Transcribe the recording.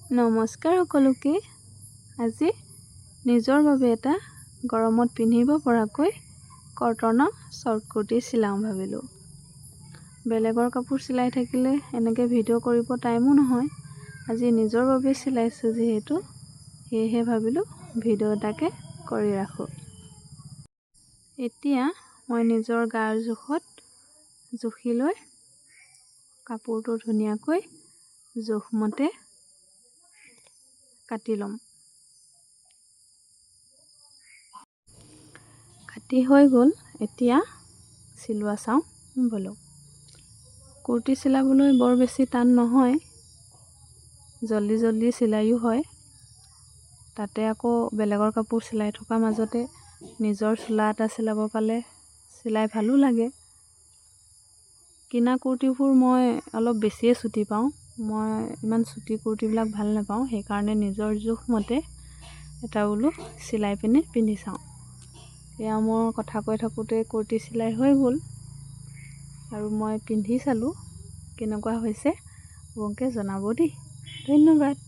নমস্কাৰ সকলোকে। আজি নিজৰ বাবে এটা গৰমত পিন্ধিব পৰাকৈ কটনৰ শৰ্ট কুৰ্তি চিলাওঁ ভাবিলোঁ। বেলেগৰ কাপোৰ চিলাই থাকিলে এনেকৈ ভিডিঅ' কৰিব টাইমো নহয়। আজি নিজৰ বাবে চিলাইছোঁ যিহেতু, সেয়েহে ভাবিলোঁ ভিডিঅ' এটাকে কৰি ৰাখোঁ। এতিয়া মই নিজৰ গাৰ জোখত জুখি লৈ কাপোৰটো ধুনীয়াকৈ জোখমতে কাটি ল'ম। কাটি হৈ গ'ল, এতিয়া চিলোৱা চাওঁ ব'লক। কুৰ্তি চিলাবলৈ বৰ বেছি টান নহয়, জল্দি চিলাইও হয়। তাতে আকৌ বেলেগৰ কাপোৰ চিলাই থকাৰ মাজতে নিজৰ চোলা এটা চিলাব পালে চিলাই ভালো লাগে। কিনা কুৰ্তিবোৰ মই অলপ বেছিয়ে চুটি পাওঁ। মই ইমান চুটি কুৰ্তিবিলাক ভাল নাপাওঁ, সেইকাৰণে নিজৰ জোখমতে এটা বোলো চিলাই পিনে পিন্ধি চাওঁ। এয়া মোৰ কথা কৈ থাকোঁতে কুৰ্তি চিলাই হৈ গ'ল আৰু মই পিন্ধি চালোঁ কেনেকুৱা হৈছে, আপোনালোকে জনাব দেই। ধন্যবাদ।